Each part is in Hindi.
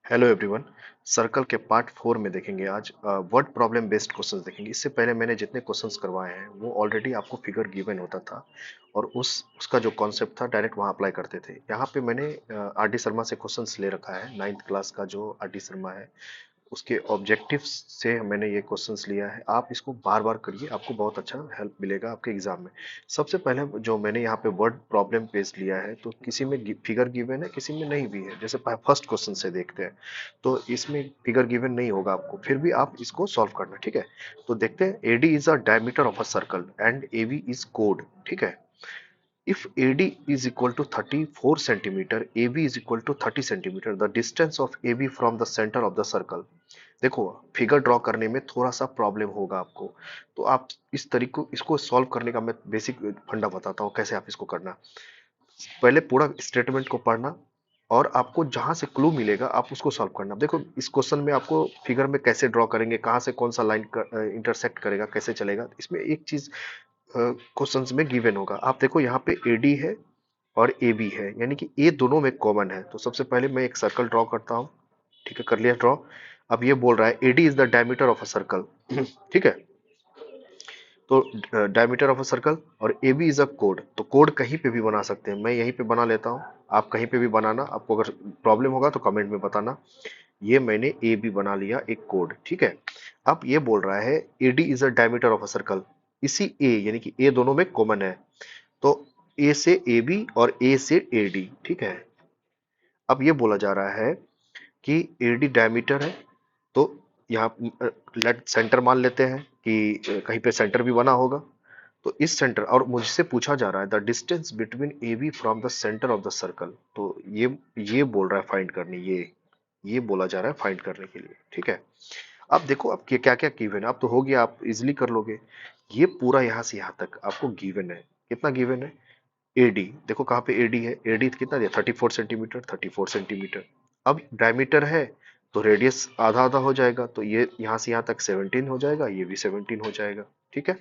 Hello everyone. सर्कल के पार्ट 4 में देखेंगे आज वर्ड प्रॉब्लम बेस्ड क्वेश्चंस देखेंगे। इससे पहले मैंने जितने क्वेश्चंस करवाए हैं वो ऑलरेडी आपको फिगर गिवन होता था और उसका जो कॉन्सेप्ट था डायरेक्ट वहां अप्लाई करते थे। यहाँ पे मैंने आर डी शर्मा से क्वेश्चंस ले रखा है, 9th क्लास का जो आर डी शर्मा है उसके ऑब्जेक्टिव्स से मैंने ये क्वेश्चंस लिया है। आप इसको बार बार करिए, आपको बहुत अच्छा हेल्प मिलेगा आपके एग्जाम में। सबसे पहले जो मैंने यहाँ पे वर्ड प्रॉब्लम पेज लिया है, तो किसी में फिगर गिवन है, किसी में नहीं भी है। जैसे फर्स्ट क्वेश्चन से देखते हैं, तो इसमें फिगर गिवन नहीं होगा आपको, फिर भी आप इसको सॉल्व करना, ठीक है। तो देखते हैं, AD is a diameter of a circle and AB is कोड, ठीक है। If AD is equal to 34 centimeter, AB is equal to 30 centimeter, the distance of AB from the center of the circle। देखो, फिगर ड्रॉ करने में थोड़ा सा प्रॉब्लम होगा आपको, तो आप इस तरीके इसको सॉल्व करने का मैं बेसिक फंडा बताता हूँ कैसे आप इसको करना। पहले पूरा स्टेटमेंट को पढ़ना और आपको जहां से क्लू मिलेगा आप उसको सॉल्व करना। देखो, इस क्वेश्चन में आपको फिगर में कैसे ड्रॉ करेंगे, कहाँ से कौन सा लाइन इंटरसेक्ट करेगा, कैसे चलेगा, इसमें एक चीज क्वेश्चंस में गिवन होगा। आप देखो, यहाँ पे एडी है और ए बी है, यानी कि ये दोनों में कॉमन है। तो सबसे पहले मैं एक सर्कल ड्रॉ करता हूँ, ठीक है, कर लिया ड्रॉ। अब ये बोल रहा है AD is the diameter of a circle, ठीक है। तो डायमीटर ऑफ अ सर्कल और ए बी इज अ कोड, तो कोड कहीं पे भी बना सकते हैं, मैं यहीं पे बना लेता हूँ। आप कहीं पे भी बनाना, आपको अगर प्रॉब्लम होगा तो कमेंट में बताना। ये मैंने ए बी बना लिया एक कोड, ठीक है। अब ये बोल रहा है AD is a diameter of a circle, इसी ए यानी कि ए दोनों में कॉमन है, तो ए से ए बी और ए से ए डी, ठीक है। अब ये बोला जा रहा है कि एडी डायमीटर है, तो यहाँ लेट सेंटर मान लेते हैं कि कहीं पे सेंटर भी बना होगा। तो इस सेंटर, और मुझसे पूछा जा रहा है the distance between A B from the centre of the circle, तो ये बोल रहा है फाइंड करने, ये बोला जा रहा है फाइंड करने के लिए, ठीक है। अब देखो, अब क्या क्या गिवन है, अब तो हो गया, आप इजिली कर लोगे। ये पूरा यहाँ से यहाँ तक आपको गिवन है। कितना गिवन है? एडी, देखो कहाँ पे एडी है, एडी कितना दिया, 34 सेंटीमीटर, 34 सेंटीमीटर। अब डायमीटर है तो रेडियस आधा आधा हो जाएगा, तो ये यहाँ से यहाँ तक 17 हो जाएगा, ये भी 17 हो जाएगा, ठीक है।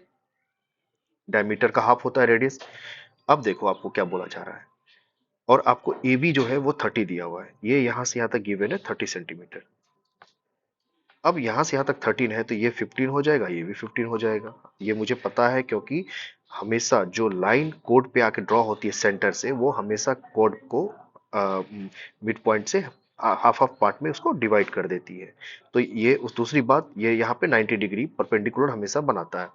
डायमीटर का हाफ होता है रेडियस। अब देखो आपको क्या बोला जा रहा है, और आपको ए बी जो है वो 30 दिया हुआ है, ये यहाँ से यहाँ तक गिवन है 30 सेंटीमीटर। अब यहाँ से यहाँ तक 13 है, तो ये 15 हो जाएगा, ये भी 15 हो जाएगा। ये मुझे पता है, क्योंकि हमेशा जो लाइन कोड पे आके ड्रॉ होती है सेंटर से, वो हमेशा कोड को मिड पॉइंट से हाफ हाफ पार्ट में उसको डिवाइड कर देती है। तो ये उस दूसरी बात, ये यहाँ पे 90 डिग्री परपेंडिकुलर हमेशा बनाता है।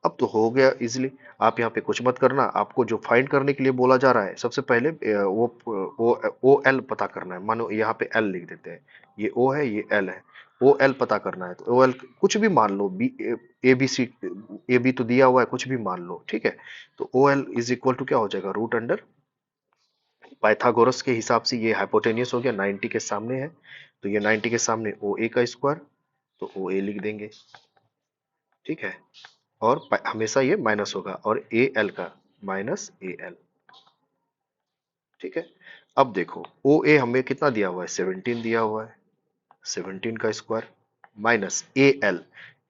अब तो हो गया इजिली। आप यहाँ पे कुछ मत करना, आपको जो फाइंड करने के लिए बोला जा रहा है, सबसे पहले ओ एल पता करना है। मानो यहाँ पे एल लिख देते हैं, ये ओ है, ये एल है। ओ एल पता करना है, तो ओ एल कुछ भी मान लो, B A B C, A B तो दिया हुआ है, कुछ भी मान लो, ठीक है। तो O L is equal to क्या हो जाएगा, रूट अंडर पाइथागोरस के हिसाब से ये हाइपोटेनियस हो गया, 90 के सामने है, तो ये 90 के सामने ओ ए का स्क्वायर, तो ओ ए लिख देंगे, ठीक है। और हमेशा ये माइनस होगा, और ए एल का माइनस ए एल, ठीक है। अब देखो, ओ ए हमें कितना दिया हुआ है, 17 दिया हुआ है, 17 का square minus A L,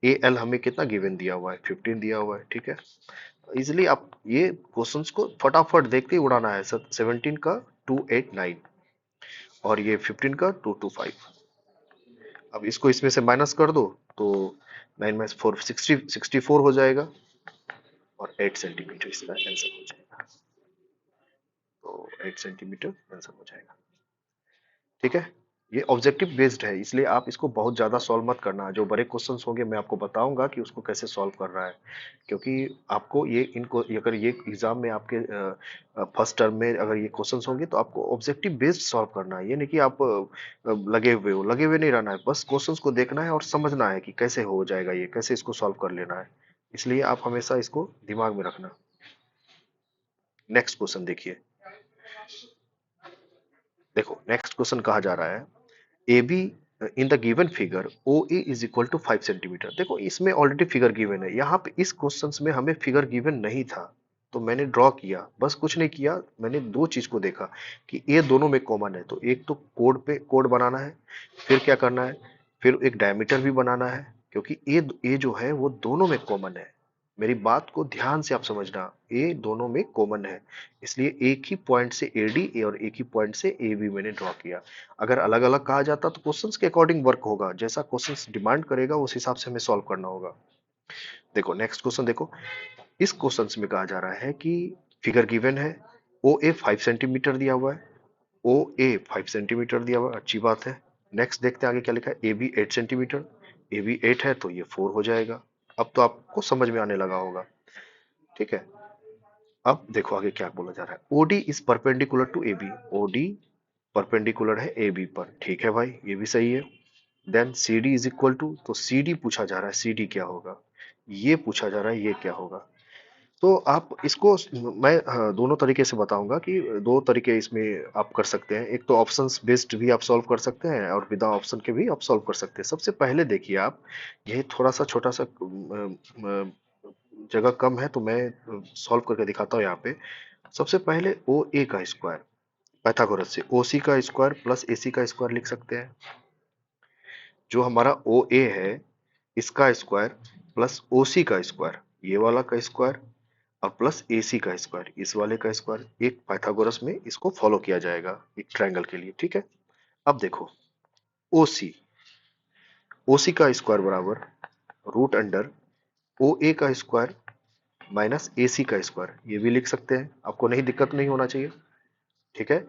A L हमें कितना गिवन दिया हुआ है, 15 दिया हुआ है, ठीक है। इजिली आप ये क्वेश्चंस को फटाफट देखते ही उड़ाना है। 17 का 289 और ये 15 का 225। अब इसको इसमें से माइनस कर दो, तो 9 - 4 64 हो जाएगा, और 8 सेंटीमीटर इसका आंसर हो जाएगा। तो 8 सेंटीमीटर आंसर हो जाएगा, ठीक है। ये ऑब्जेक्टिव बेस्ड है, इसलिए आप इसको बहुत ज्यादा सॉल्व मत करना। जो बड़े क्वेश्चंस होंगे मैं आपको बताऊंगा कि उसको कैसे सॉल्व कर रहा है, क्योंकि आपको ये इनको, अगर ये एग्जाम में आपके फर्स्ट टर्म में अगर ये क्वेश्चंस होंगे, तो आपको ऑब्जेक्टिव बेस्ड सॉल्व करना है। ये नहीं कि आप लगे हुए नहीं रहना है, बस क्वेश्चंस को देखना है और समझना है कि कैसे हो जाएगा, ये कैसे इसको सॉल्व कर लेना है। इसलिए आप हमेशा इसको दिमाग में रखना। नेक्स्ट क्वेश्चन देखिए। देखो, नेक्स्ट क्वेश्चन कहा जा रहा है, A B in the given figure O A is equal to 5 centimetre. देखो, इसमें ऑलरेडी फिगर गिवन है, यहाँ पे इस क्वेश्चंस में हमें फिगर गिवन नहीं था, तो मैंने ड्रॉ किया, बस कुछ नहीं किया। मैंने दो चीज को देखा कि ये दोनों में कॉमन है, तो एक तो कोड पे कोड बनाना है, फिर क्या करना है, फिर एक डायमीटर भी बनाना है, क्योंकि ये जो है वो दोनों में कॉमन है। मेरी बात को ध्यान से आप समझना, ए दोनों में कॉमन है, इसलिए एक ही पॉइंट से एडी और एक ही पॉइंट से ए बी मैंने ड्रॉ किया। अगर अलग अलग कहा जाता तो क्वेश्चंस के अकॉर्डिंग वर्क होगा, जैसा क्वेश्चंस डिमांड करेगा उस हिसाब से हमें सॉल्व करना होगा। देखो नेक्स्ट क्वेश्चन देखो, इस क्वेश्चन में कहा जा रहा है कि फिगर गिवन है, ओ ए 5 सेंटीमीटर दिया हुआ है, ओ ए 5 सेंटीमीटर दिया हुआ है, अच्छी बात है। नेक्स्ट देखते हैं आगे क्या लिखा है, A B 8 centimetre, A B 8 है तो ये 4 हो जाएगा। अब तो आपको समझ में आने लगा होगा, ठीक है। अब देखो आगे क्या बोला जा रहा है, OD is perpendicular to A B, OD perpendicular है ए बी पर, ठीक है भाई ये भी सही है। Then C D is equal to, तो सी डी पूछा जा रहा है, सी डी क्या होगा, ये पूछा जा रहा है, ये क्या होगा। तो आप इसको मैं दोनों तरीके से बताऊंगा कि दो तरीके इसमें आप कर सकते हैं, एक तो ऑप्शंस बेस्ड भी आप सॉल्व कर सकते हैं और विदा ऑप्शन के भी आप सॉल्व कर सकते हैं। सबसे पहले देखिए आप, ये थोड़ा सा छोटा सा जगह कम है तो मैं सॉल्व करके दिखाता हूँ यहाँ पे। सबसे पहले ओ ए का स्क्वायर, पाइथागोरस से ओ सी का स्क्वायर प्लस ए सी का स्क्वायर लिख सकते हैं। जो हमारा ओ ए है इसका स्क्वायर प्लस ओ सी का स्क्वायर, ये वाला का स्क्वायर और प्लस ए सी का स्क्वायर, इस वाले का स्क्वायर, एक पाइथागोरस में इसको फॉलो किया जाएगा एक ट्रायंगल के लिए, ठीक है। अब देखो ओ सी, ओ सी का स्क्वायर बराबर रूट अंडर ओ ए का स्क्वायर माइनस ए सी का स्क्वायर, ये भी लिख सकते हैं, आपको नहीं दिक्कत नहीं होना चाहिए, ठीक है।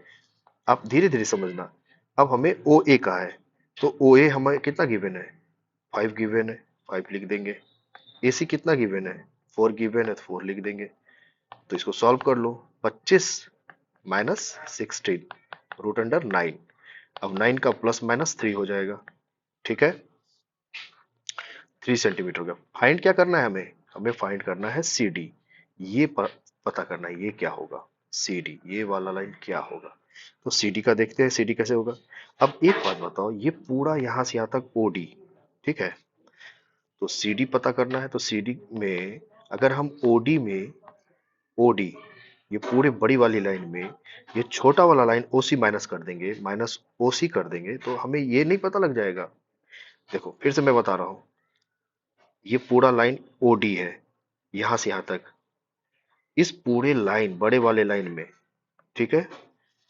आप धीरे धीरे समझना। अब हमें ओ ए का है, तो ओ ए हमें कितना गिवन है, 5 गिवन है, 5 लिख देंगे। ए सी कितना गिवन है, 4 गिवन है तो 4 लिख देंगे। तो इसको सॉल्व कर लो, 25 माइनस 16 रूट अंडर 9। अब 9 का प्लस माइनस 3 हो जाएगा, ठीक है। 3 सेंटीमीटर का फाइंड क्या करना है हमें, हमें फाइंड करना है सी डी, ये पता करना है ये क्या होगा, सी डी ये वाला लाइन क्या होगा। तो सी डी का देखते हैं, सी डी कैसे होगा। अब एक बात बताओ, ये पूरा यहां से यहां तक ओ डी, ठीक है। तो सी डी पता करना है, तो सी डी में अगर हम ओ डी में, ओ डी ये पूरे बड़ी वाली लाइन में ये छोटा वाला लाइन ओ सी माइनस कर देंगे, माइनस ओ सी कर देंगे तो हमें ये नहीं पता लग जाएगा। देखो फिर से मैं बता रहा हूं, ये पूरा लाइन ओ डी है यहां से यहां तक, इस पूरे लाइन बड़े वाले लाइन में, ठीक है,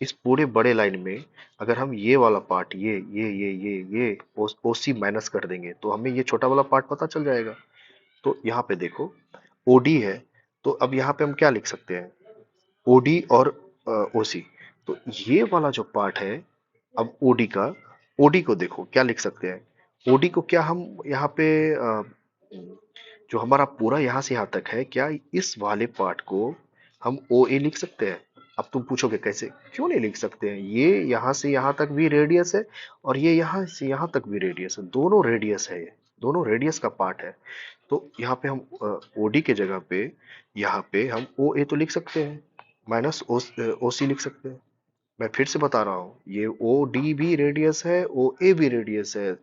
इस पूरे बड़े लाइन में अगर हम ये वाला पार्ट ये ओ सी माइनस कर देंगे तो हमें ये छोटा वाला पार्ट पता चल जाएगा। तो यहाँ पे देखो ओडी है, तो अब यहाँ पे हम क्या लिख सकते हैं, ओडी और ओसी, तो ये वाला जो पार्ट है, अब ओडी का, ओडी को देखो क्या लिख सकते हैं, ओडी को क्या हम यहाँ पे जो हमारा पूरा यहाँ से यहाँ तक है, क्या इस वाले पार्ट को हम ओ ए लिख सकते हैं। अब तुम पूछोगे कैसे, क्यों नहीं लिख सकते हैं, ये यहाँ से यहाँ तक भी रेडियस है और ये यहाँ से यहाँ तक भी रेडियस है, दोनों रेडियस है, ये दोनों रेडियस का पार्ट है। तो यहाँ पे हम ओडी के जगह पे यहाँ पे हम ओ ए तो लिख सकते हैं, माइनस ओ सी लिख सकते हैं। मैं फिर से बता रहा हूँ, ये ओ डी भी रेडियस है, ओ ए भी रेडियस है।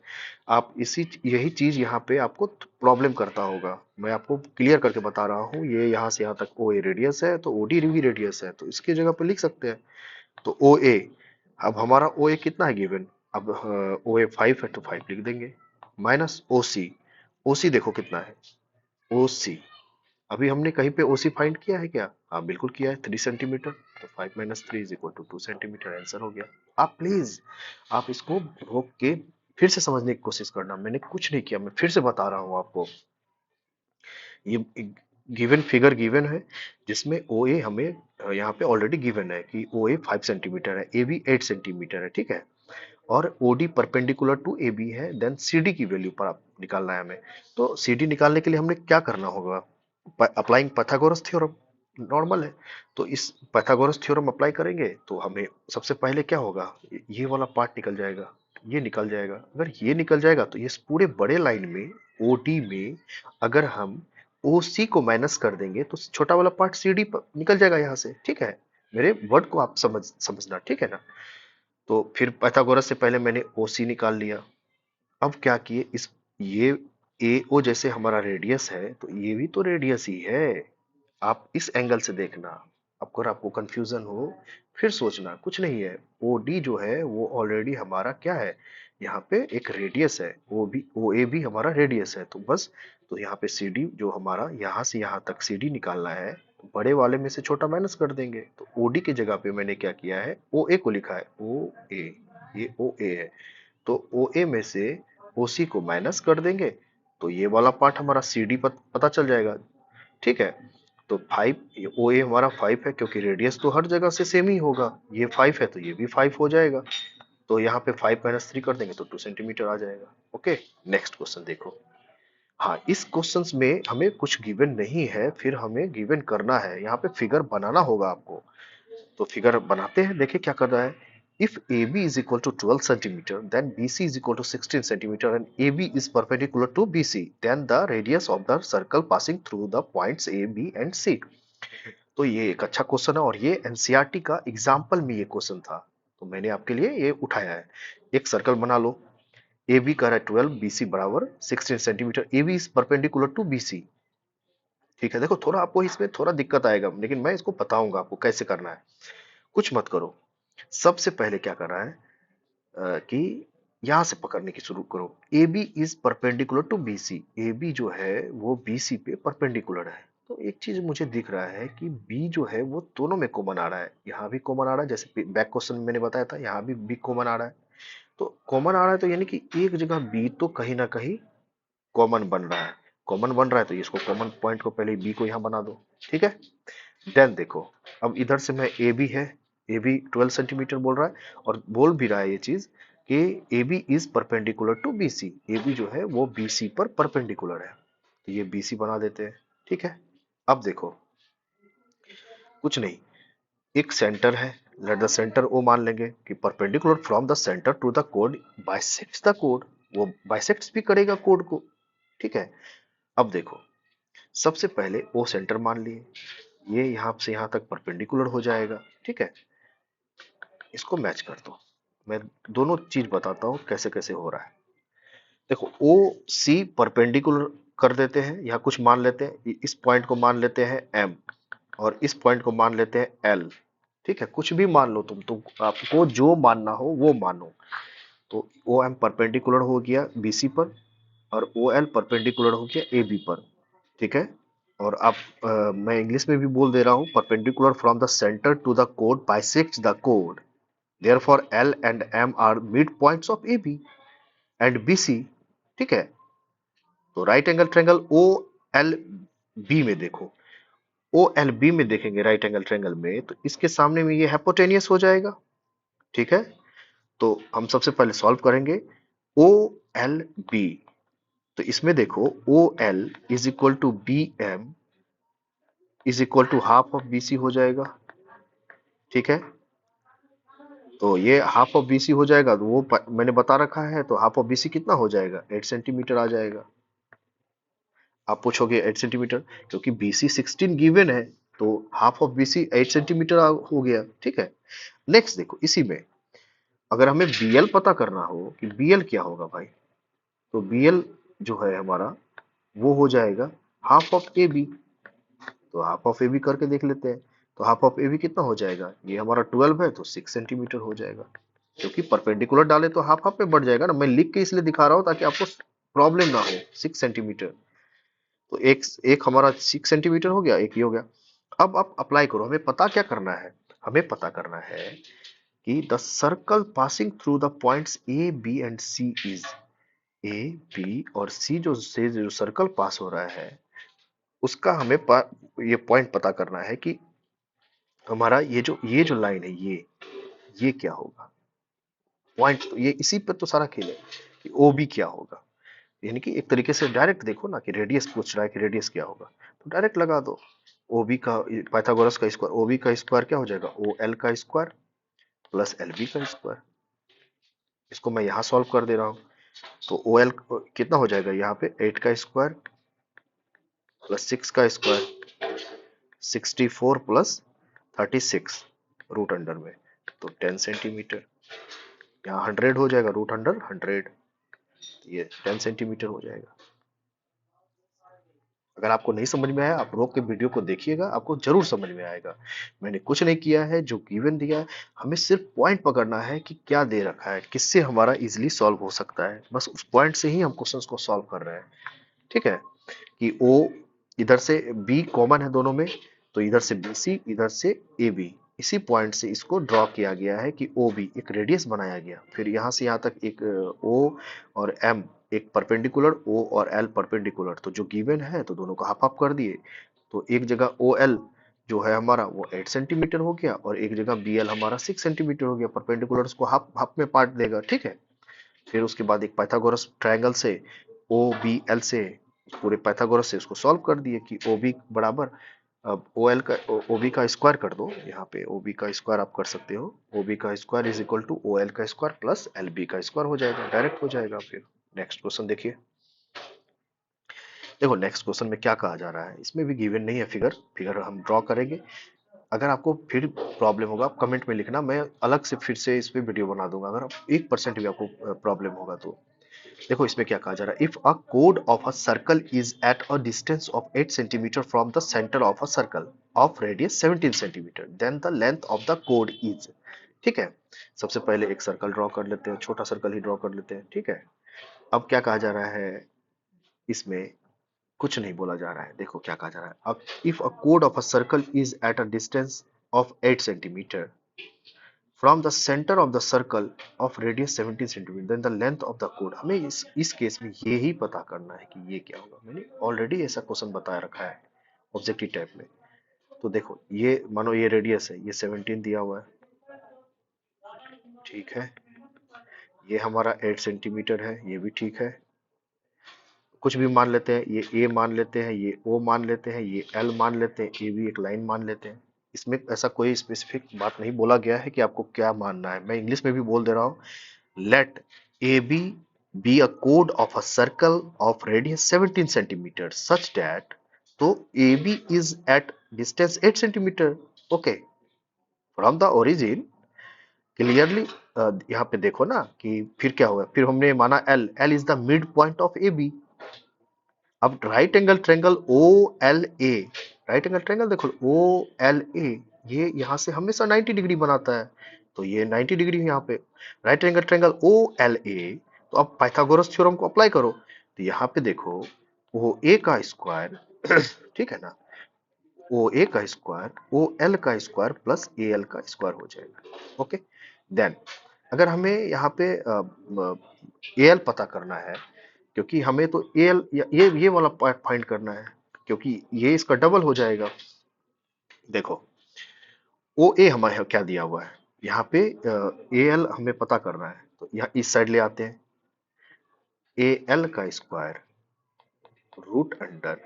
आप इसी यही चीज यहाँ पे आपको प्रॉब्लम करता होगा, मैं आपको क्लियर करके बता रहा हूँ, ये यहाँ से यहाँ तक ओ ए रेडियस है तो ओ डी भी रेडियस है, तो इसके जगह पे लिख सकते हैं। तो ओ ए, अब हमारा ओ ए कितना है गिवन, अब ओ ए 5 है तो 5 लिख देंगे, माइनस ओ सी, ओ सी देखो कितना है, ओ सी अभी हमने कहीं पे ओसी फाइंड किया है क्या, हाँ बिल्कुल किया है, 3 सेंटीमीटर, तो 5 - 3 = 2 सेंटीमीटर, आंसर हो गया। आप प्लीज आप इसको रोक के फिर से समझने की कोशिश करना, मैंने कुछ नहीं किया, मैं फिर से बता रहा हूँ आपको। ये गिवन फिगर गिवन है जिसमें ओ ए हमें यहाँ पे ऑलरेडी गिवन है कि ओ ए 5 सेंटीमीटर है, ए बी 8 सेंटीमीटर है, ठीक है। और O D perpendicular to A B है, देन सी डी की वैल्यू पर आप निकालना है हमें। तो सी डी निकालने के लिए हमने क्या करना होगा, अप्लाइंग पाइथागोरस थ्योरम, नॉर्मल है। तो इस पाइथागोरस थ्योरम अप्लाई करेंगे तो हमें सबसे पहले क्या होगा, ये वाला पार्ट निकल जाएगा, ये निकल जाएगा। अगर ये निकल जाएगा तो इस पूरे बड़े लाइन में ओ डी में अगर हम ओ सी को माइनस कर देंगे तो छोटा वाला पार्ट सी डी निकल जाएगा यहाँ से, ठीक है। मेरे वर्ड को आप समझना, ठीक है ना। तो फिर पाइथागोरस से पहले मैंने ओ सी निकाल लिया। अब क्या किए, इस ये ए ओ जैसे हमारा रेडियस है तो ये भी तो रेडियस ही है। आप इस एंगल से देखना, अगर आपको कंफ्यूजन हो फिर सोचना, कुछ नहीं है। ओ डी जो है वो ऑलरेडी हमारा क्या है, यहाँ पे एक रेडियस है, ओ ए भी हमारा रेडियस है, तो बस तो यहाँ पे सी डी जो हमारा यहाँ से यहाँ तक सी डी निकालना है, तो बड़े वाले में से छोटा माइनस कर देंगे। तो ओ डी की जगह पे मैंने क्या किया है, ओ ए को लिखा है, ओ ए, ये ओ ए है, तो ओ ए में से ओ सी को माइनस कर देंगे, तो ये वाला पार्ट हमारा सी डी पता चल जाएगा। ठीक है, तो 5 ओ ए हमारा 5 है, क्योंकि रेडियस तो हर जगह से सेम ही होगा, ये 5 है तो ये भी 5 हो जाएगा। तो यहाँ पे 5 - 3 कर देंगे तो 2 सेंटीमीटर आ जाएगा। ओके, नेक्स्ट क्वेश्चन देखो। हाँ, इस क्वेश्चंस में हमें कुछ गिवन नहीं है, फिर हमें गिवन करना है, यहाँ पे फिगर बनाना होगा आपको। तो फिगर बनाते हैं, देखिए क्या कर रहा है। If AB is equal to 12 centimeter, then BC is equal to 16 centimeter, and AB is perpendicular to BC, then the radius of the circle passing through the points A, B and C। तो ये एक अच्छा क्वेश्चन है, और ये एनसीईआरटी का एग्जाम्पल में ये क्वेश्चन था, तो मैंने आपके लिए ये उठाया है। एक सर्कल बना लो, ए बी का है 12, बी सी बराबर 16 centimetre, A B is perpendicular to B C. ठीक है, देखो थोड़ा आपको इसमें थोड़ा दिक्कत आएगा, लेकिन मैं इसको बताऊंगा आपको कैसे करना है। कुछ मत करो, सबसे पहले क्या करना है, कि यहां से पकड़ने की शुरू करो। A B is perpendicular to B C, A B जो है वो बी सी पे परपेंडिकुलर है। तो एक चीज मुझे दिख रहा है कि बी जो है वो दोनों में कॉमन आ रहा है, यहाँ भी कॉमन आ रहा है, जैसे बैक क्वेश्चन में मैंने बताया था, यहाँ भी बी कॉमन आ रहा है। तो कॉमन आ रहा है, तो यानी कि एक जगह बी तो कहीं ना कहीं कॉमन बन रहा है। कॉमन बन रहा है तो इसको कॉमन पॉइंट को पहले बी को यहाँ बना दो। ठीक है, देन देखो, अब इधर से मैं ए बी है, ए बी 12 सेंटीमीटर बोल रहा है, और बोल भी रहा है ये चीज कि A B is perpendicular to B C, A B जो है वो बी सी पर परपेंडिकुलर है, तो ये बी सी बना देते हैं। ठीक है, अब देखो, कुछ नहीं, एक सेंटर है, लेट द सेंटर ओ मान लेंगे कि perpendicular from the centre to the code bisects the code, वो बाइसेक्ट्स भी करेगा कोड को। ठीक है, अब देखो, सबसे पहले ओ सेंटर मान लिए, ये यहां से यहां तक परपेंडिकुलर हो जाएगा। ठीक है, इसको मैच कर दो, मैं दोनों चीज बताता हूं कैसे कैसे हो रहा है। देखो, ओ सी परपेंडिकुलर कर देते हैं, या कुछ मान लेते हैं, इस पॉइंट को मान लेते हैं एम, और इस पॉइंट को मान लेते हैं एल। ठीक है, कुछ भी मान लो तुम आपको जो मानना हो वो मानो। तो ओ एम परपेंडिकुलर हो गया बीसी पर, और ओ एल परपेंडिकुलर हो गया ए बी पर। ठीक है, और आप मैं इंग्लिश में भी बोल दे रहा हूं, perpendicular from the centre to the code bisects the code, therefore L and M R mid points of A B and B C. ठीक है, तो right angle triangle O L B में देखो, ओ एल बी में देखेंगे राइट एंगल ट्रायंगल में, तो इसके सामने में ये हाइपोटेनियस हो जाएगा। ठीक है, तो हम सबसे पहले सॉल्व करेंगे ओ एल बी, तो इसमें देखो O L is equal to B M is equal to half of B C हो जाएगा। ठीक है, तो ये हाफ ऑफ बी सी हो जाएगा, तो वो मैंने बता रखा है, तो हाफ ऑफ बी सी कितना हो जाएगा, 8 सेंटीमीटर आ जाएगा। आप पूछोगे 8 सेंटीमीटर, क्योंकि बी सी 16 गिवन है, तो half of B C 8 centimetre हो गया। ठीक है, नेक्स्ट देखो, इसी में अगर हमें बी एल पता करना हो कि बी एल क्या होगा भाई, तो बी एल जो है हमारा वो हो जाएगा हाफ ऑफ ए बी। तो हाफ ऑफ ए बी करके देख लेते हैं, तो हाफ ऑफ ए बी कितना हो जाएगा, ये हमारा 12 है तो 6 सेंटीमीटर हो जाएगा, क्योंकि परपेंडिकुलर डाले तो हाफ हाफ में बढ़ जाएगा ना, मैं लिख के इसलिए दिखा रहा हूँ ताकि आपको प्रॉब्लम ना हो। 6 सेंटीमीटर, तो एक एक हमारा 6 सेंटीमीटर हो गया, एक ही हो गया। अब आप अप्लाई करो, हमें पता क्या करना है, हमें पता करना है कि the circle passing through the points A B and C is, A B और सी से जो सर्कल पास हो रहा है उसका हमें ये पॉइंट पता करना है कि हमारा ये जो लाइन है, ये क्या होगा। पॉइंट तो ये इसी पे तो सारा खेल है कि ओ बी क्या होगा, यानी कि एक तरीके से डायरेक्ट देखो ना, कि रेडियस पूछ रहा है कि रेडियस क्या होगा, तो डायरेक्ट लगा दो। ओ बी का पाइथागोरस का स्क्वायर, ओ बी का स्क्वायर क्या हो जाएगा, ओ एल का स्क्वायर प्लस एल बी का स्क्वायर। इसको मैं यहाँ सॉल्व कर दे रहा हूँ, तो ओ एल कितना हो जाएगा, यहाँ पे 8 का स्क्वायर प्लस 6 का स्क्वायर, 64 प्लस 36 रूट अंडर में, तो 10 सेंटीमीटर। यहाँ 100 हो जाएगा, रूट अंडर 100, ये 10 सेंटीमीटर हो जाएगा। अगर आपको नहीं समझ में आया, आप रोक के वीडियो को देखिएगा, आपको जरूर समझ में आएगा। मैंने कुछ नहीं किया है, जो गिवन दिया है हमें सिर्फ पॉइंट पकड़ना है कि क्या दे रखा है, किससे हमारा इजीली सॉल्व हो सकता है, बस उस पॉइंट से ही हम क्वेश्चंस को सॉल्व कर रहे हैं। ठीक है, कि ओ, इधर से बी कॉमन है दोनों में, तो इधर से बी सी, इधर से ए बी, इसी पॉइंट से इसको ड्रॉ किया गया है कि ओ बी एक रेडियस बनाया गया। फिर यहाँ से यहाँ तक एक ओ और एम, एक परपेंडिकुलर, ओ और एल परपेंडिकुलर, तो जो गिवन है तो दोनों को हाफ हाफ कर दिए। तो एक जगह ओ एल जो है हमारा वो 8 सेंटीमीटर हो गया, और एक जगह बी एल हमारा 6 सेंटीमीटर हो गया। परपेंडिकुलर को हाफ हाफ में पार्ट देगा। ठीक है, फिर उसके बाद एक पाइथागोरस ट्रायंगल से ओ बी एल से, पूरे पाइथागोरस से उसको सॉल्व कर दिए कि ओ बी बराबर, अब ओ एल का ओ बी का स्क्वायर कर दो, यहाँ पे ओ बी का स्क्वायर आप कर सकते हो, ओ बी का square is equal to O L का स्क्वायर प्लस एल बी का स्क्वायर हो जाएगा, डायरेक्ट हो जाएगा। फिर नेक्स्ट क्वेश्चन देखिए। देखो नेक्स्ट क्वेश्चन में क्या कहा जा रहा है, इसमें भी गिवन नहीं है फिगर, फिगर हम ड्रॉ करेंगे। अगर आपको फिर प्रॉब्लम होगा आप कमेंट में लिखना, मैं अलग से फिर से इस पे वीडियो बना दूंगा, अगर आप 1% भी आपको प्रॉब्लम होगा तो। देखो इसमें क्या कहा जा रहा है, इफ अ कोड of a circle is at a distance of 8 centimetre from the centre of a circle of radius 17 centimetre, then the length of the कोड इज। ठीक है, सबसे पहले एक सर्कल ड्रॉ कर लेते हैं, छोटा सर्कल ही ड्रॉ कर लेते हैं। ठीक है, अब क्या कहा जा रहा है, इसमें कुछ नहीं बोला जा रहा है। देखो क्या कहा जा रहा है, अब इफ अ कोड of a circle is at a distance of 8 centimetre from the centre of the circle of radius 17 centimetre, then the length of the कोड। हमें इस केस में ये ही पता करना है कि ये क्या होगा। मैंने ऑलरेडी ऐसा क्वेश्चन बता रखा है ऑब्जेक्टिव टाइप में। तो देखो ये मानो ये रेडियस है, ये 17 दिया हुआ है। ठीक है, ये हमारा 8 सेंटीमीटर है, ये भी ठीक है। कुछ भी मान लेते हैं, ये ए मान लेते हैं, ये ओ मान लेते हैं, ये एल मान लेते हैं, ए भी एक लाइन मान लेते हैं। इसमें ऐसा कोई स्पेसिफिक बात नहीं बोला गया है कि आपको क्या मानना है, मैं इंग्लिश में भी बोल दे रहा हूँ। Let AB be a chord of a circle of radius 17 centimeter such that, तो AB is at distance 8 centimeter, okay, from the origin clearly। यहाँ पे देखो ना कि फिर क्या हुआ, फिर हमने माना L, L is the mid point of AB। अब right angle triangle O L A, right angle triangle देखो ओ एल ए, ये यहाँ से हमेशा 90 डिग्री बनाता है, तो ये 90 डिग्री यहाँ पे right angle triangle O L A. तो अब पाइथागोरस थ्योरम को अप्लाई करो, तो यहाँ पे देखो ओ ए का स्क्वायर ठीक है ना, ओ ए का स्क्वायर ओ एल का स्क्वायर प्लस ए एल का स्क्वायर हो जाएगा। ओके, देन अगर हमें यहाँ पे ए एल पता करना है, क्योंकि हमें तो ए एल ये वाला फाइंड करना है, क्योंकि ये इसका डबल हो जाएगा। देखो ओ ए हमारे यहाँ क्या दिया हुआ है, यहाँ पे ए एल हमें पता करना है, तो यहाँ इस साइड ले आते हैं, ए एल का square root under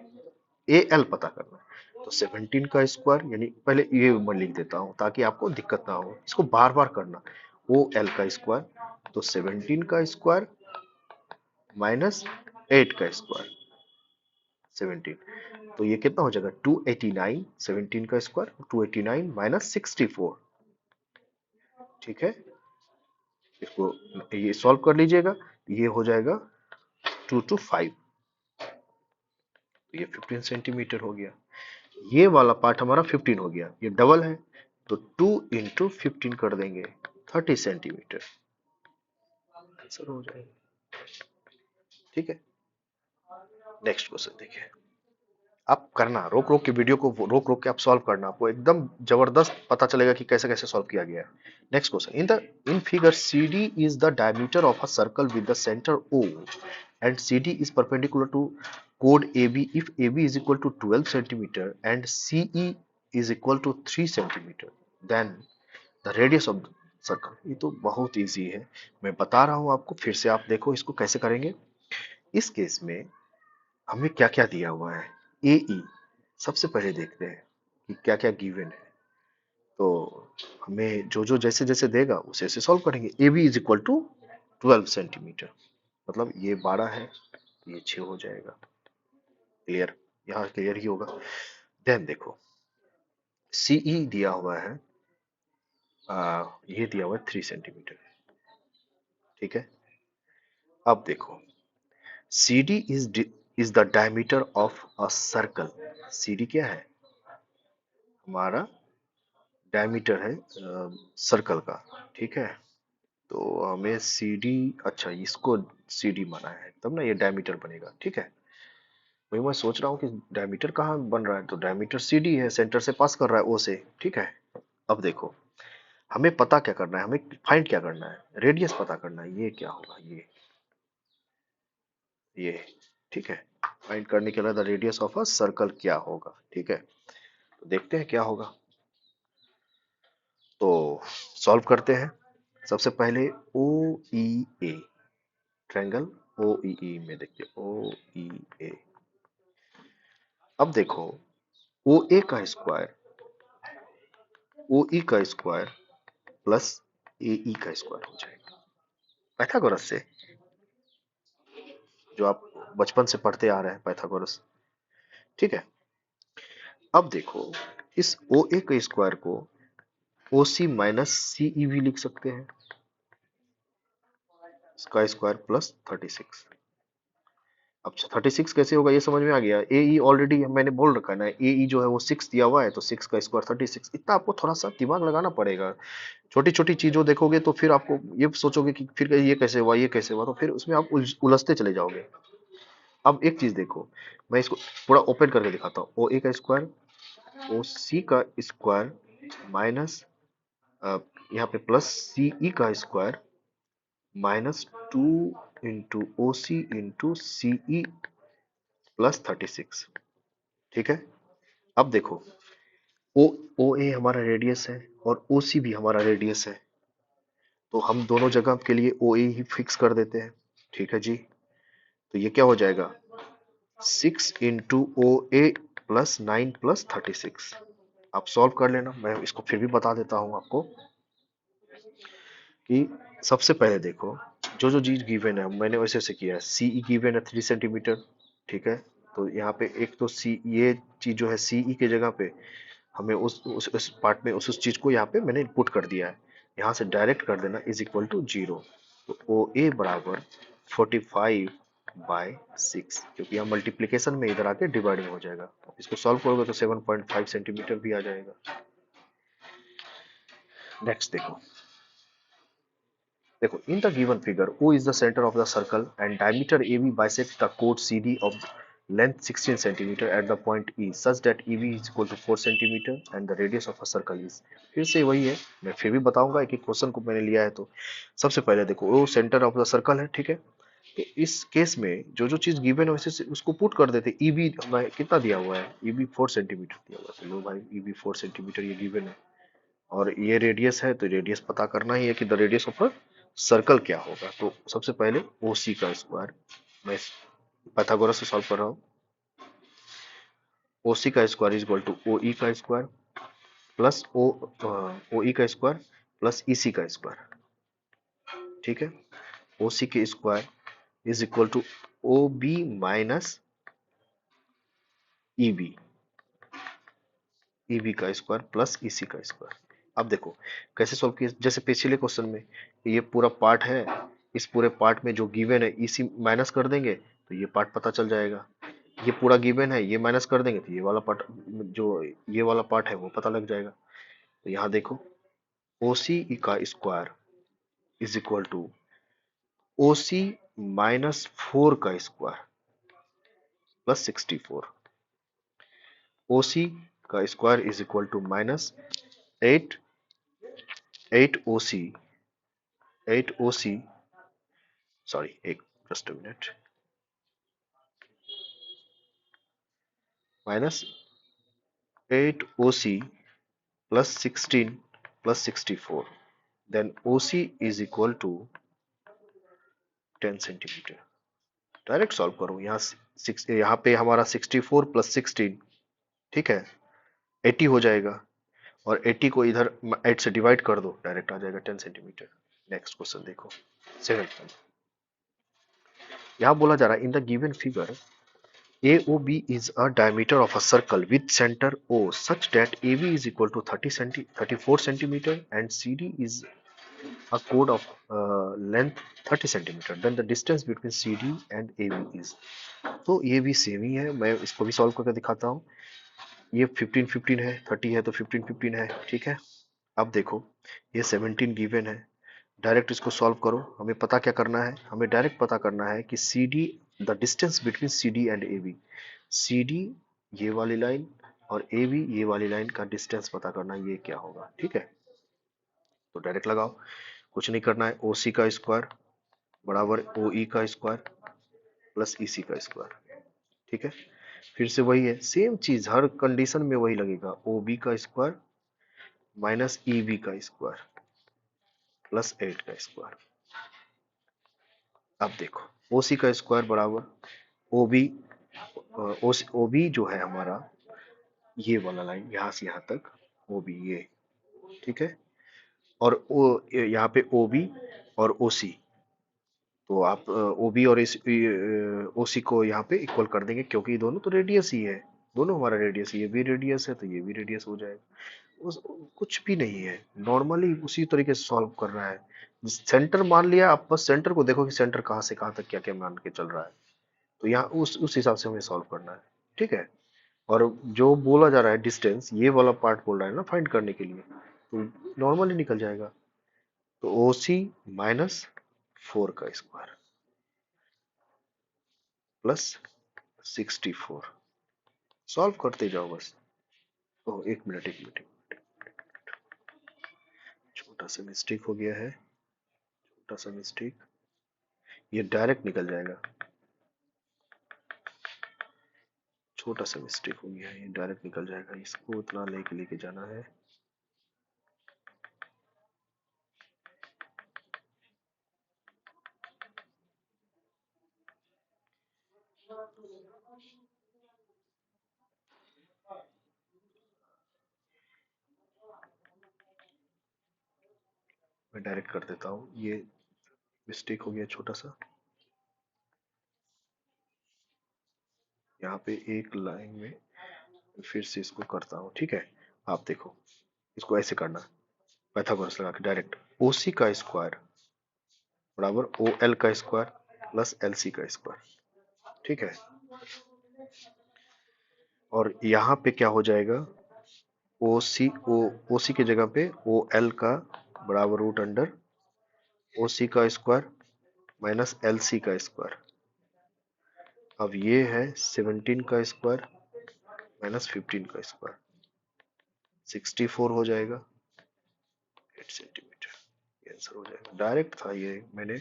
A L पता करना है, तो 17 का स्क्वायर, यानी पहले ये मैं लिख देता हूं ताकि आपको दिक्कत ना हो, इसको बार बार करना। ओ एल का स्क्वायर, तो 17 का स्क्वायर माइनस 8 का स्क्वायर 17, तो ये कितना हो जाएगा 289, 17 का स्क्वायर 289 माइनस 64। ठीक है, इसको ये सॉल्व कर लीजिएगा, ये हो जाएगा 2 to 5, तो ये 15 सेंटीमीटर हो गया। ये वाला पार्ट हमारा 15 हो गया, ये डबल है, तो 2 इंटू 15 कर देंगे, 30 सेंटीमीटर आंसर हो जाएगा। ठीक है, नेक्स्ट क्वेश्चन देखिए। आप करना रोक रोक के वीडियो को रोक रोक के आप सॉल्व करना, आपको एकदम जबरदस्त पता चलेगा कि कैसे कैसे सॉल्व किया गया है। Next question, in figure C D is the diameter of a circle with the centre O and C D is perpendicular to कोड A B if A B is equal to 12 centimetre and C E is equal to 3 centimetre, then the radius of circle. ये तो बहुत इजी है, मैं बता रहा हूं आपको, फिर से आप देखो इसको कैसे करेंगे। इस केस में हमें क्या क्या दिया हुआ है, ए ई सबसे पहले देखते हैं कि क्या क्या गिवन है, तो हमें जो जो जैसे जैसे देगा उसे ऐसे सॉल्व करेंगे। A B is equal to 12 centimetre, मतलब ये 12 है, ये 6 हो जाएगा। क्लियर, यहाँ क्लियर ही होगा। देन देखो सीई दिया हुआ है, ये दिया हुआ है 3 सेंटीमीटर। ठीक है, अब देखो C D is is the diameter of a circle. CD क्या है? हमारा डायमीटर है सर्कल का, ठीक है। तो हमें CD, अच्छा इसको CD माना है तब ना ये डायमीटर बनेगा, ठीक है। वही मैं सोच रहा हूँ कि डायमीटर कहाँ बन रहा है, तो डायमीटर CD है, सेंटर से पास कर रहा है O से, ठीक है। अब देखो, हमें पता क्या करना है, हमें फाइंड क्या करना है, रेडियस पता करना है। ये क्या होगा, ये ठीक है। फाइंड करने के बाद रेडियस ऑफ अ सर्कल क्या होगा, ठीक है। तो देखते हैं क्या होगा। तो सॉल्व करते हैं। सबसे पहले ओ ई ए, ट्रायंगल ओ ई ई में देखिए ओ ई ए। अब देखो ओ ए का स्क्वायर, ओ ई का स्क्वायर प्लस ए ई का स्क्वायर हो जाएगा पाइथागोरस से, जो आप बचपन से पढ़ते आ रहे हैं पाइथागोरस, ठीक है। अब देखो, इस ओ ए के स्क्वायर को ओ सी माइनस सी ई भी लिख सकते हैं, इसका स्क्वायर प्लस 36। अब 36 कैसे होगा ये समझ में आ गया। ए ई ऑलरेडी मैंने बोल रखा है ना, ए ई जो है वो 6 दिया हुआ है, तो 6 का स्क्वायर 36। इतना आपको थोड़ा सा दिमाग लगाना पड़ेगा। छोटी छोटी चीजों देखोगे तो फिर आपको ये सोचोगे कि फिर ये कैसे हुआ, ये कैसे हुआ, तो फिर उसमें आप उलझते चले जाओगे। अब एक चीज देखो, मैं इसको पूरा ओपन करके दिखाता हूँ। ओ ए का स्क्वायर, ओ सी का स्क्वायर माइनस यहाँ पे प्लस सी ई का स्क्वायर माइनस 2 इंटू ओ सी इंटू सी ई प्लस 36, ठीक है। अब देखो, ओ ओ ए हमारा रेडियस है और ओ सी भी हमारा रेडियस है, तो हम दोनों जगह के लिए ओ ए ही फिक्स कर देते हैं, ठीक है जी। तो ये क्या हो जाएगा, 6 इंटू ओ ए प्लस 9 प्लस 36। आप सॉल्व कर लेना, मैं इसको फिर भी बता देता हूँ आपको कि सबसे पहले देखो, जो जो चीज गिवन है मैंने वैसे से किया है। सी ई गिवन है 3 सेंटीमीटर, ठीक है। तो यहाँ पे एक तो सी, ये चीज जो है सी ई के जगह पे हमें उस पार्ट में उस चीज को यहाँ पे मैंने पुट कर दिया है। यहाँ से डायरेक्ट कर देना इज इक्वल टू 0। तो ओ ए बराबर 45/6, क्योंकि यहाँ मल्टीप्लीकेशन में इधर आके डिवाइडिंग हो जाएगा। इसको सॉल्व करोगे तो 7.5 सेंटीमीटर भी आ जाएगा। नेक्स्ट देखो, देखो इन the given figure O is the center of the circle and diameter AB bisects the chord CD of length 16 centimeter at the point E such that EB is equal to 4 centimeter and the radius of a circle is। फिर से वही है, मैं फिर भी बताऊंगा एक एक क्वेश्चन को मैंने लिया है। तो सबसे पहले देखो O centre of the circle है, ठीक है। तो इस केस में जो जो चीज गिवन है वैसे से उसको पुट कर देते। EB हमें कितना दिया हुआ है, EB 4 सेंटीमीटर दिया हुआ है, तो लो भाई EB 4 सेंटीमीटर ये गिवन है, और ये रेडियस है, तो रेडियस पता करना ही है कि the radius of a circle क्या होगा। तो सबसे पहले ओ सी का स्क्वायर, मैं पाइथागोरस से सॉल्व कर रहा हूँ। ओ सी का square is equal to O E का स्क्वायर प्लस ओ ई का स्क्वायर प्लस ई सी का स्क्वायर, ठीक है। ओ सी के square is equal to O B minus E B, E B का स्क्वायर प्लस ई सी का स्क्वायर। अब देखो कैसे सॉल्व किया, जैसे पिछले क्वेश्चन में ये पूरा पार्ट है, इस पूरे पार्ट में जो गिवन है ई सी माइनस कर देंगे तो ये पार्ट पता चल जाएगा। ये पूरा गिवन है, ये माइनस कर देंगे तो ये वाला पार्ट, जो ये वाला पार्ट है वो पता लग जाएगा। तो यहाँ देखो ओ सी का square is equal to O C minus 4 का स्क्वायर प्लस 64। ओ सी का square is equal to minus 8 8 O C 8 O C, sorry एक just minute, minus 8 O C plus 16 plus 64, then O C is equal to 10 centimetre. Direct solve करो, यहाँ यहाँ पे हमारा 64 प्लस 16, ठीक है, 80 हो जाएगा, और 80 को इधर 8 से डिवाइड कर दो, डायरेक्ट आ जाएगा 10 सेंटीमीटर। नेक्स्ट क्वेश्चन देखो, सेवेंथ में यहाँ बोला जा रहा है in the given figure AOB is a diameter of a circle with center O such that AB is equal to 34 centimeter and CD is a chord of length 30 centimeter, then the distance between CD and AB is। तो ये भी सेम ही है, मैं इसको भी सॉल्व करके दिखाता हूँ। ये 15 15 है, 30 है तो 15 15 है, ठीक है। अब देखो, ये 17 गिवन है, डायरेक्ट इसको सॉल्व करो। हमें पता क्या करना है, हमें डायरेक्ट पता करना है कि C D, the distance between C D and A B. C D ये वाली लाइन और ए बी ये वाली लाइन का डिस्टेंस पता करना है, ये क्या होगा, ठीक है। तो डायरेक्ट लगाओ, कुछ नहीं करना है। ओ सी का स्क्वायर बराबर ओ ई का स्क्वायर प्लस ई सी का स्क्वायर, ठीक है। फिर से वही है, सेम चीज हर कंडीशन में वही लगेगा। ओ बी का स्क्वायर माइनस ई बी का स्क्वायर प्लस 8 का स्क्वायर। अब देखो, ओ सी का स्क्वायर बराबर ओ बी, ओ बी जो है हमारा ये वाला लाइन यहाँ से यहाँ तक ओ बी ये, ठीक है। और ओ यहाँ पे ओ बी और ओ सी, तो आप ओ बी और ओ सी को यहाँ पे इक्वल कर देंगे, क्योंकि ये दोनों तो रेडियस ही है, दोनों हमारा रेडियस, ये भी रेडियस है तो ये भी रेडियस हो जाएगा। उस कुछ भी नहीं है, नॉर्मली उसी तरीके से सॉल्व कर रहा है। सेंटर मान लिया, आप बस सेंटर को देखो कि सेंटर कहाँ से कहाँ तक क्या क्या मान के चल रहा है, तो यहाँ उस हिसाब से हमें सॉल्व करना है, ठीक है। और जो बोला जा रहा है डिस्टेंस, ये वाला पार्ट बोल रहा है ना फाइंड करने के लिए, तो नॉर्मली निकल जाएगा। तो ओ सी माइनस 4 का स्क्वायर प्लस 64, सॉल्व करते जाओ बस। ओ एक मिनट एक मिनट, छोटा सा मिस्टेक हो गया है, छोटा सा मिस्टेक, ये डायरेक्ट निकल जाएगा। छोटा सा मिस्टेक हो गया है, ये डायरेक्ट निकल जाएगा, इसको उतना लेके लेके जाना है। मैं डायरेक्ट कर देता हूँ, ये मिस्टेक हो गया छोटा सा। यहाँ पे एक लाइन में फिर से इसको करता हूँ, ठीक है। आप देखो, इसको ऐसे करना, पाइथागोरस लगा के डायरेक्ट ओ सी का स्क्वायर बराबर ओ एल का स्क्वायर प्लस एल सी का स्क्वायर, ठीक है। और यहाँ पे क्या हो जाएगा, ओ सी की जगह पे ओ एल का बराबर रूट अंडर ओ सी का स्क्वायर माइनस एल सी का स्क्वायर। अब ये है 17 का स्क्वायर माइनस 15 का स्क्वायर, 64 हो जाएगा 8 सेंटीमीटर, ये आंसर हो जाएगा। डायरेक्ट था ये, मैंने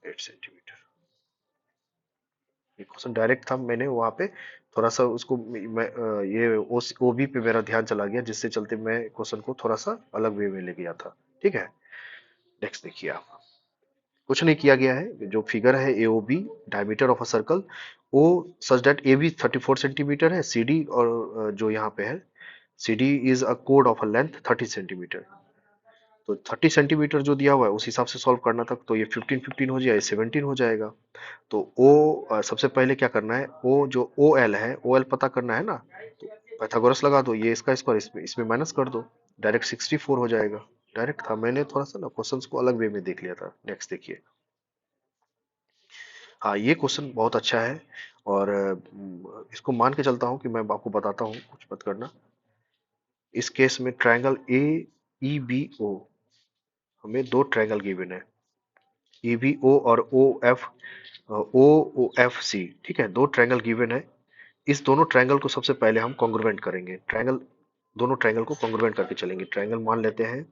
8 सेंटीमीटर, ये क्वेश्चन डायरेक्ट था, मैंने वहां पे थोड़ा सा उसको मैं ये ओ बी पे मेरा ध्यान चला गया, जिससे चलते मैं क्वेश्चन को थोड़ा सा अलग वे में ले गया था, ठीक है। नेक्स्ट देखिए आप, कुछ नहीं किया गया है, जो फिगर है A O B diameter of a circle O such that A B 34 centimetre है, सी डी और जो यहाँ पे है सी डी इज अ कोड ऑफ अ लेंथ 30 सेंटीमीटर। तो 30 सेंटीमीटर जो दिया हुआ है उस हिसाब से सॉल्व करना था, तो ये 15 15 हो जाए 17 हो जाएगा। तो ओ सबसे पहले क्या करना है, ओ जो ओ एल है ओ एल पता करना है ना, तो पाइथागोरस लगा दो, ये इसका स्क्वायर इसमें इसमें माइनस कर दो, डायरेक्ट 64 हो जाएगा। डायरेक्ट था, मैंने थोड़ा सा ना क्वेश्चंस को अलग वे में देख लिया था। नेक्स्ट देखिए, हाँ ये क्वेश्चन बहुत अच्छा है, और इसको मान के चलता हूँ कि मैं आपको बताता हूँ, कुछ मत करना। इस केस में triangle A E B O, हमें दो ट्रायंगल गिवन है, ई बी ओ और ओ एफ सी, ठीक है, दो ट्रायंगल गिवन है। इस दोनों ट्रायंगल को सबसे पहले हम कॉन्ग्रुएंट करेंगे, ट्रायंगल, दोनों ट्रायंगल को कॉन्ग्रुएंट करके चलेंगे। ट्रायंगल मान लेते हैं,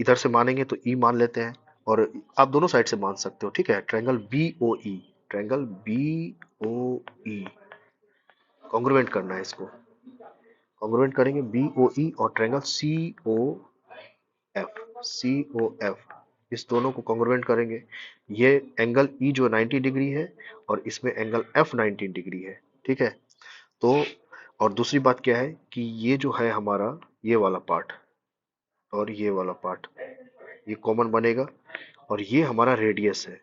इधर से मानेंगे तो ई मान लेते हैं, और आप दोनों साइड से मान सकते हो, ठीक है। ट्रायंगल बी ओ ई, ट्रायंगल बी ओ ई कॉन्ग्रुएंट करना है, इसको कॉन्ग्रुएंट करेंगे बी ओ ई और ट्रायंगल सी ओ एफ, इस दोनों को कॉन्ग्रुएंट करेंगे। ये एंगल ई जो 90 डिग्री है और इसमें एंगल एफ 90 डिग्री है, ठीक है। तो और दूसरी बात क्या है कि ये जो है हमारा ये वाला पार्ट और ये वाला पार्ट, ये कॉमन बनेगा, और ये हमारा रेडियस है,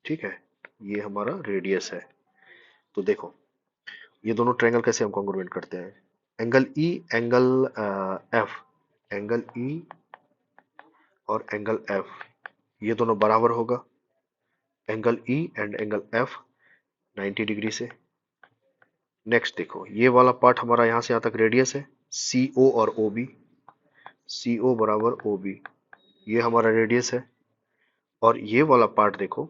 ठीक है, ये हमारा रेडियस है। तो देखो, ये दोनों ट्रायंगल कैसे हम कॉन्ग्रुएंट करते हैं, angle E angle F, angle E और एंगल एफ, ये दोनों बराबर होगा। Angle E and angle F 90 degree से। नेक्स्ट देखो, ये वाला पार्ट हमारा यहाँ से यहाँ तक रेडियस है, सी ओ और ओ बी। सी ओ बराबर ओ बी, ये हमारा रेडियस है। और ये वाला पार्ट देखो,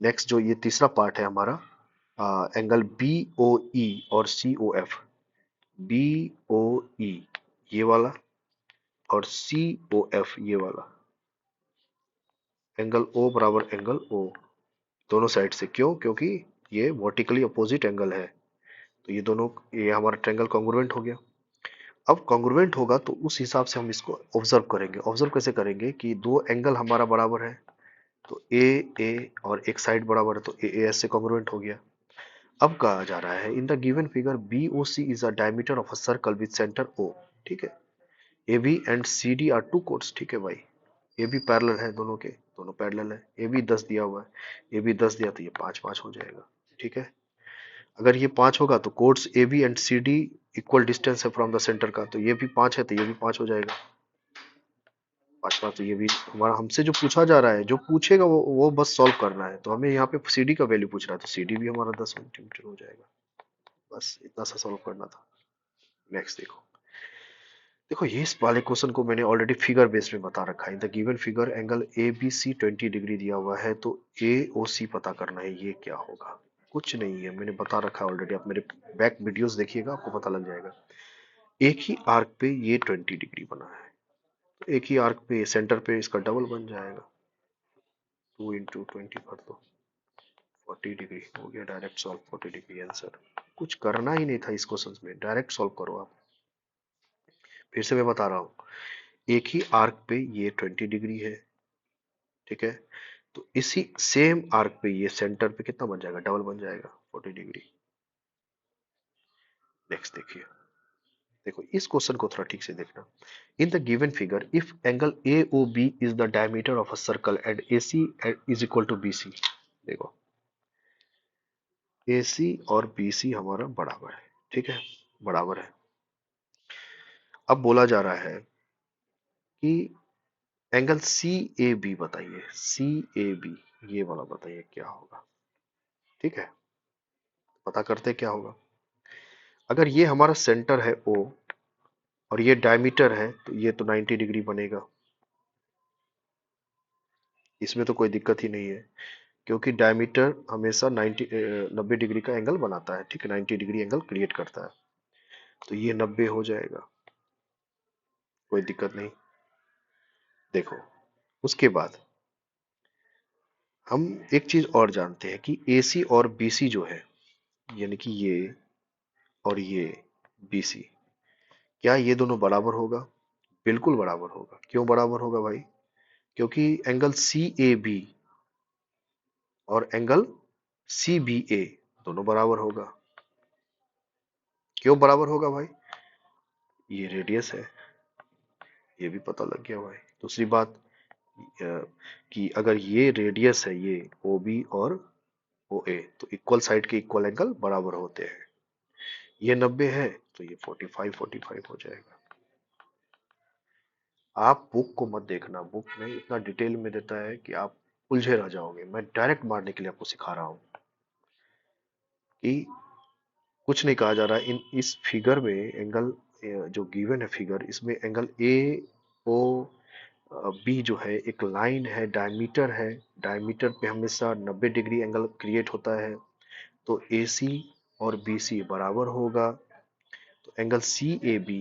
नेक्स्ट जो ये तीसरा पार्ट है हमारा, एंगल बी ओ ई और सी ओ एफ। बी ओ ई ये वाला, और सी ओ एफ ये वाला। एंगल ओ बराबर एंगल ओ, दोनों साइड से। क्यों? क्योंकि ये वर्टिकली अपोजिट एंगल है, तो ये दोनों, ये हमारा ट्रायंगल कॉन्ग्रुएंट हो गया। अब कॉन्ग्रुएंट होगा तो उस हिसाब से हम इसको ऑब्जर्व करेंगे। ऑब्जर्व कैसे करेंगे कि दो एंगल हमारा बराबर है, तो ए और एक साइड बराबर है, तो ए एस से कॉन्ग्रुएंट हो गया। अब कहा जा रहा है, in the given figure B O C is a diameter of a circle with centre O. ठीक है, A B and C D are two chords. ठीक है भाई, ए बी पैरेलल है, दोनों के दोनों पैरेलल है। ए बी 10 दिया हुआ है, ए बी 10 दिया तो ये 5 5 हो जाएगा। ठीक है, अगर ये 5 होगा तो chords A B and C D equal distance है फ्रॉम द सेंटर का, तो ये भी 5 है तो ये भी 5 हो जाएगा। 5 5, तो ये भी हमारा, हमसे जो पूछा जा रहा है, जो पूछेगा वो बस सॉल्व करना है। तो हमें यहाँ पे सी डी का वैल्यू पूछ रहा है, तो सी डी भी हमारा 10 सेंटीमीटर हो जाएगा। बस इतना सा सॉल्व करना था। नेक्स्ट देखो, देखो ये इस वाले क्वेश्चन को मैंने ऑलरेडी फिगर बेस्ड में बता रखा है। The given figure angle A B C 20 degree दिया हुआ है, तो ए ओ सी पता करना है। ये क्या होगा? कुछ नहीं है, मैंने बता रखा है ऑलरेडी। आप मेरे बैक वीडियोस देखिएगा, आपको पता लग जाएगा। एक ही आर्क पे ये 20 डिग्री बना है, तो एक ही आर्क पे सेंटर पे इसका डबल बन जाएगा। 2 इंटू 20 कर दो, 40 डिग्री हो गया। Direct solve, 40 degree answer. कुछ करना ही नहीं था इस क्वेश्चन में, डायरेक्ट सॉल्व करो आप। फिर से मैं बता रहा हूँ, एक ही आर्क पे ये 20 डिग्री है। ठीक है, तो इसी सेम आर्क पे ये सेंटर पे कितना बन जाएगा? डबल बन जाएगा, 40 डिग्री। नेक्स्ट देखिए, देखो इस क्वेश्चन को थोड़ा ठीक से देखना। In the given figure if angle A O B is the diameter of a circle and A C is equal to B C. देखो ए सी और बी सी हमारा बराबर है। ठीक है, बराबर है। अब बोला जा रहा है कि एंगल सी ए बी बताइए। सी ए बी ये वाला बताइए क्या होगा। ठीक है, पता करते क्या होगा। अगर ये हमारा सेंटर है ओ और ये डायमीटर है, तो ये तो 90 डिग्री बनेगा। इसमें तो कोई दिक्कत ही नहीं है, क्योंकि डायमीटर हमेशा 90 डिग्री का एंगल बनाता है। ठीक है, 90 डिग्री एंगल क्रिएट करता है, तो ये 90 हो जाएगा, कोई दिक्कत नहीं। देखो उसके बाद हम एक चीज और जानते हैं कि AC और BC जो है, यानी कि ये और ये BC, क्या ये दोनों बराबर होगा? बिल्कुल बराबर होगा। क्यों बराबर होगा भाई? क्योंकि एंगल CAB और एंगल CBA दोनों बराबर होगा। क्यों बराबर होगा भाई? ये रेडियस है, ये भी पता लग गया भाई। दूसरी बात कि अगर ये रेडियस है, ये OB और OA, तो इक्वल साइड के इक्वल एंगल बराबर होते हैं। ये 90 है तो ये 45 हो जाएगा। आप बुक को मत देखना, बुक में इतना डिटेल में देता है कि आप उलझे रह जाओगे। मैं डायरेक्ट मारने के लिए आपको सिखा रहा हूँ कि कुछ नहीं कहा जा रहा है। इन इस फिगर में एंगल जो गिवन है फिगर, इसमें एंगल ए ओ बी जो है एक लाइन है, डायमीटर है। डायमीटर पे हमेशा 90 डिग्री एंगल क्रिएट होता है, तो AC और BC बराबर होगा। तो एंगल CAB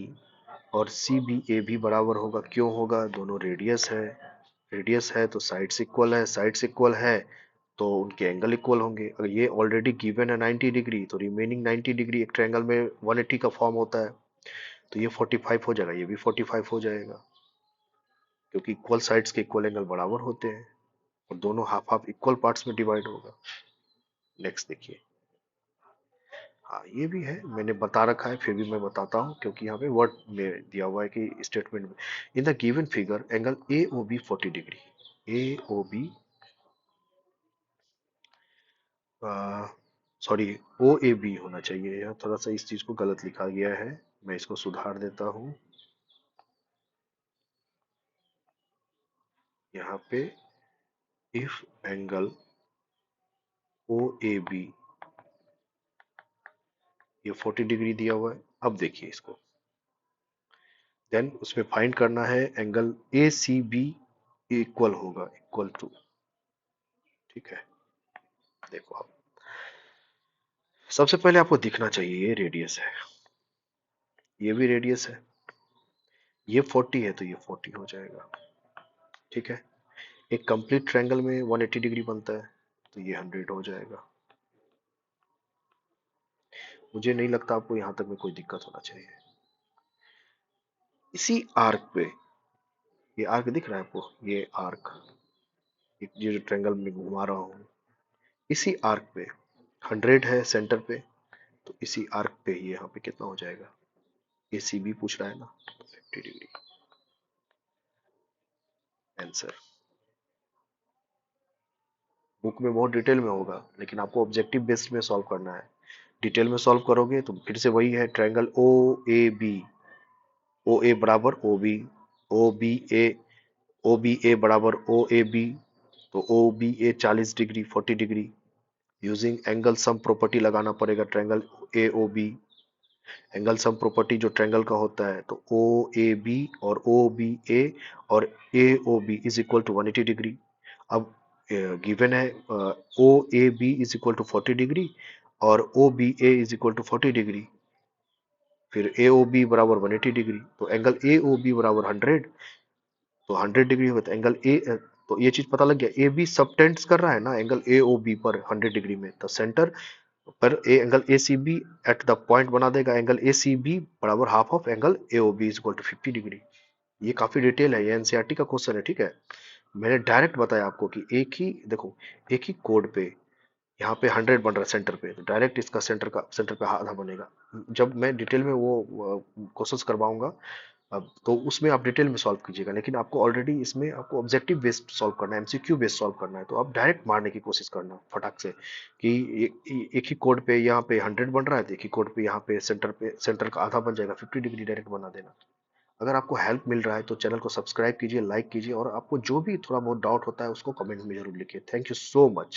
और CBA भी बराबर होगा। क्यों होगा? दोनों रेडियस है। रेडियस है तो साइड्स इक्वल है, साइड्स इक्वल है तो उनके एंगल इक्वल होंगे। अगर ये ऑलरेडी गिवन है 90 डिग्री, तो रिमेनिंग 90 डिग्री एक ट्रायंगल में 180 का फॉर्म होता है, तो ये 45 हो जाएगा, ये भी 45 हो जाएगा, क्योंकि इक्वल साइड्स के इक्वल एंगल बराबर होते हैं और दोनों हाफ हाफ इक्वल पार्ट्स में डिवाइड होगा। नेक्स्ट देखिए, हाँ ये भी है, मैंने बता रखा है, फिर भी मैं बताता हूँ क्योंकि यहाँ पे वर्ड में दिया हुआ है कि स्टेटमेंट में। इन the given figure angle AOB 40 degree. AOB sorry, OAB होना चाहिए, यहाँ थोड़ा सा इस चीज को गलत लिखा गया है, मैं इसको सुधार देता हूँ। यहाँ पे if angle O A B, ये 40 डिग्री दिया हुआ है। अब देखिए इसको, देन उसमें फाइंड करना है angle A C B equal होगा, इक्वल टू, ठीक है। देखो आप, सबसे पहले आपको दिखना चाहिए ये रेडियस है, ये भी रेडियस है, ये 40 है तो ये 40 हो जाएगा, ठीक है। एक कंप्लीट ट्रायंगल में 180 डिग्री बनता है, तो ये 100 हो जाएगा। मुझे नहीं लगता आपको यहां तक में कोई दिक्कत होना चाहिए। इसी आर्क पे, ये आर्क दिख रहा है आपको, ये आर्क, ये जो ट्रायंगल में घुमा रहा हूँ, इसी आर्क पे 100 है सेंटर पे, तो इसी आर्क पे ही यहाँ पे कितना हो जाएगा, ए सी बी पूछ रहा है ना, तो 50 डिग्री आंसर। बुक में बहुत डिटेल में होगा, लेकिन आपको ऑब्जेक्टिव बेस्ड में सॉल्व करना है। डिटेल में सॉल्व करोगे तो फिर से वही है, triangle O A B, O A बराबर O B, O B A, O B A बराबर ओ ए बी, तो O B A 40 degree 40 degree, using angle sum property लगाना पड़ेगा triangle A O B. Angle sum property जो ट्रायंगल का होता है, तो ओ ए बी और ओ बी ए और A O B is equal to 180 degree. अब गिवन है O A B is equal to 40 degree और O B A is equal to 40 degree, फिर ए ओ बी बराबर 180 डिग्री, तो एंगल ए ओ बी बराबर 100, तो 100 डिग्री होगा, तो एंगल ए, तो ये चीज पता लग गया, ए बी सबटेंड्स कर रहा है ना एंगल ए ओ बी पर 100 डिग्री में, तो सेंटर पर a angle A C B at the point बना देगा एंगल ए सी बी बराबर half of angle A O B is equal to 50 degree. ये काफी डिटेल है, ये एनसीईआरटी का क्वेश्चन है, ठीक है। मैंने डायरेक्ट बताया आपको कि एक ही देखो, एक ही कोड पे यहाँ पे 100 बन रहा है सेंटर पे, तो डायरेक्ट इसका सेंटर पे आधा बनेगा। जब मैं डिटेल में वो क्वेश्चंस करवाऊंगा, अब तो उसमें आप डिटेल में सॉल्व कीजिएगा, लेकिन आपको ऑलरेडी इसमें आपको ऑब्जेक्टिव बेस्ड सॉल्व करना है, एमसीक्यू बेस्ड सॉल्व करना है, तो आप डायरेक्ट मारने की कोशिश करना फटाक से कि एक ही कोड पे यहाँ पे 100 बन रहा है, तो एक ही कोड पे यहाँ पे सेंटर का आधा बन जाएगा, 50 डिग्री डायरेक्ट बना देना। अगर आपको हेल्प मिल रहा है तो चैनल को सब्सक्राइब कीजिए, लाइक कीजिए, और आपको जो भी थोड़ा बहुत डाउट होता है उसको कमेंट में जरूर लिखिए। Thank you so much.